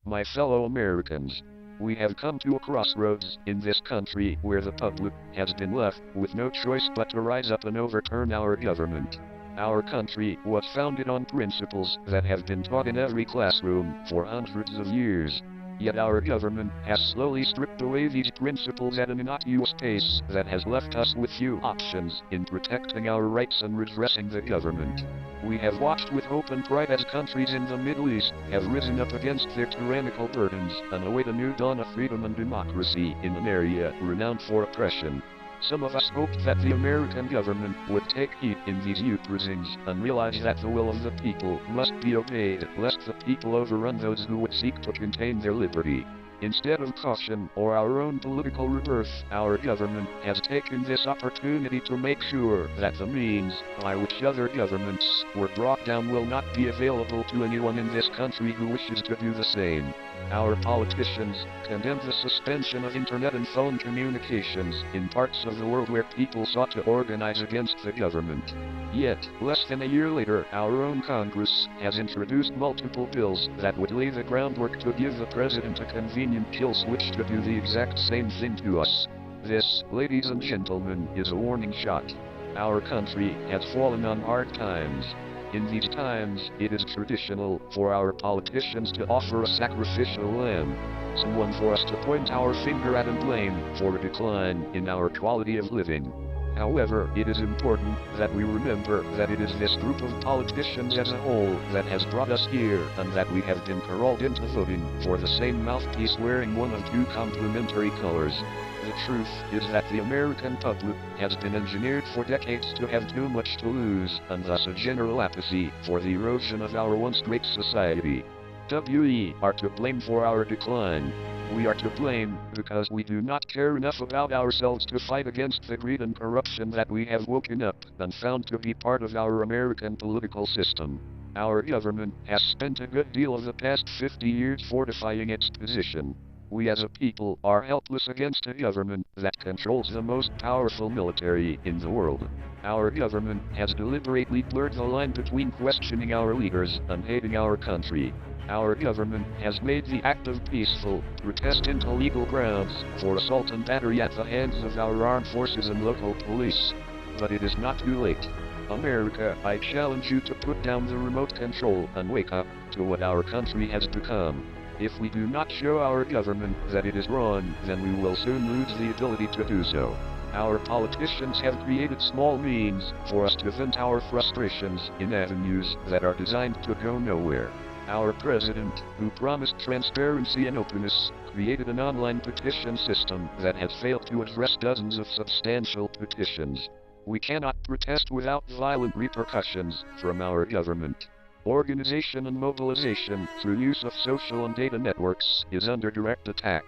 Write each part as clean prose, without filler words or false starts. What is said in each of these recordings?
My fellow Americans, we have come to a crossroads in this country where the public has been left with no choice but to rise up and overturn our government. Our country was founded on principles that have been taught in every classroom for hundreds of years. Yet our government has slowly stripped away these principles at an innocuous pace that has left us with few options in protecting our rights and redressing the government. We have watched with hope and pride as countries in the Middle East have risen up against their tyrannical burdens and await a new dawn of freedom and democracy in an area renowned for oppression. Some of us hoped that the American government would take heed in these uprisings and realize that the will of the people must be obeyed, lest the people overrun those who would seek to contain their liberty. Instead of caution or our own political rebirth, our government has taken this opportunity to make sure that the means by which other governments were brought down will not be available to anyone in this country who wishes to do the same. Our politicians condemned the suspension of internet and phone communications in parts of the world where people sought to organize against the government. Yet, less than a year later, our own Congress has introduced multiple bills that would lay the groundwork to give the president a convenient kill switch to do the exact same thing to us. This, ladies and gentlemen, is a warning shot. Our country has fallen on hard times. In these times, it is traditional for our politicians to offer a sacrificial lamb, someone for us to point our finger at and blame for a decline in our quality of living. However, it is important that we remember that it is this group of politicians as a whole that has brought us here, and that we have been corralled into voting for the same mouthpiece wearing one of two complementary colors. The truth is that the American public has been engineered for decades to have too much to lose, and thus a general apathy for the erosion of our once great society. We are to blame for our decline. We are to blame because we do not care enough about ourselves to fight against the greed and corruption that we have woken up and found to be part of our American political system. Our government has spent a good deal of the past 50 years fortifying its position. We as a people are helpless against a government that controls the most powerful military in the world. Our government has deliberately blurred the line between questioning our leaders and hating our country. Our government has made the act of peaceful protest into legal grounds for assault and battery at the hands of our armed forces and local police. But it is not too late. America, I challenge you to put down the remote control and wake up to what our country has become. If we do not show our government that it is wrong, then we will soon lose the ability to do so. Our politicians have created small means for us to vent our frustrations in avenues that are designed to go nowhere. Our president, who promised transparency and openness, created an online petition system that has failed to address dozens of substantial petitions. We cannot protest without violent repercussions from our government. Organization and mobilization through use of social and data networks is under direct attack.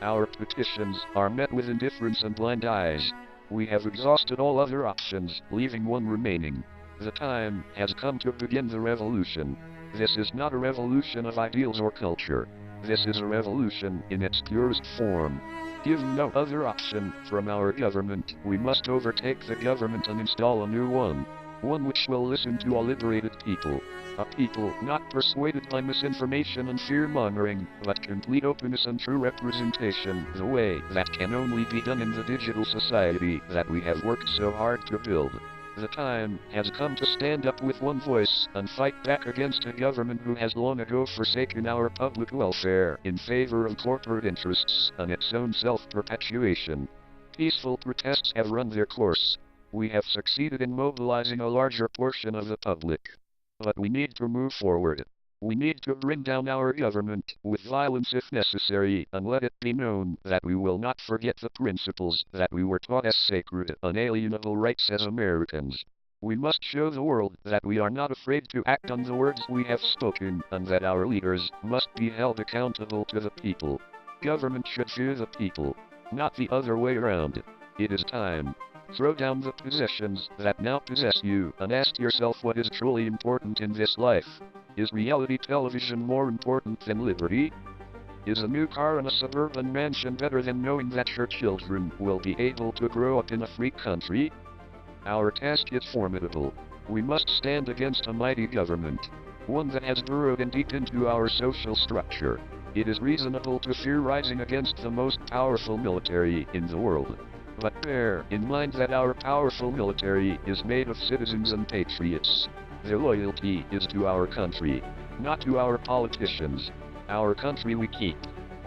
Our petitions are met with indifference and blind eyes. We have exhausted all other options, leaving one remaining. The time has come to begin the revolution. This is not a revolution of ideals or culture. This is a revolution in its purest form. Given no other option from our government, we must overtake the government and install a new one. One which will listen to a liberated people. A people not persuaded by misinformation and fear-mongering, but complete openness and true representation, the way that can only be done in the digital society that we have worked so hard to build. The time has come to stand up with one voice and fight back against a government who has long ago forsaken our public welfare in favor of corporate interests and its own self-perpetuation. Peaceful protests have run their course. We have succeeded in mobilizing a larger portion of the public. But we need to move forward. We need to bring down our government with violence if necessary, and let it be known that we will not forget the principles that we were taught as sacred, unalienable rights as Americans. We must show the world that we are not afraid to act on the words we have spoken, and that our leaders must be held accountable to the people. Government should fear the people, not the other way around. It is time. Throw down the possessions that now possess you, and ask yourself what is truly important in this life. Is reality television more important than liberty? Is a new car and a suburban mansion better than knowing that your children will be able to grow up in a free country? Our task is formidable. We must stand against a mighty government, one that has burrowed in deep into our social structure. It is reasonable to fear rising against the most powerful military in the world. But bear in mind that our powerful military is made of citizens and patriots. Their loyalty is to our country, not to our politicians. Our country we keep.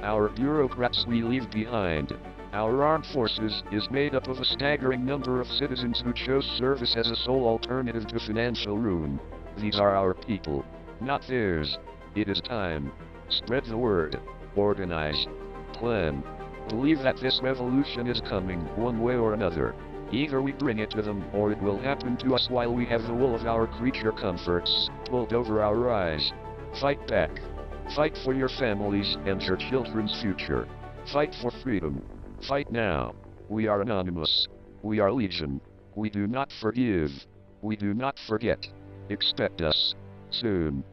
Our bureaucrats we leave behind. Our armed forces is made up of a staggering number of citizens who chose service as a sole alternative to financial ruin. These are our people, not theirs. It is time. Spread the word. Organize. Plan. Believe that this revolution is coming, one way or another. Either we bring it to them, or it will happen to us while we have the wool of our creature comforts pulled over our eyes. Fight back. Fight for your families and your children's future. Fight for freedom. Fight now. We are anonymous. We are legion. We do not forgive. We do not forget. Expect us soon.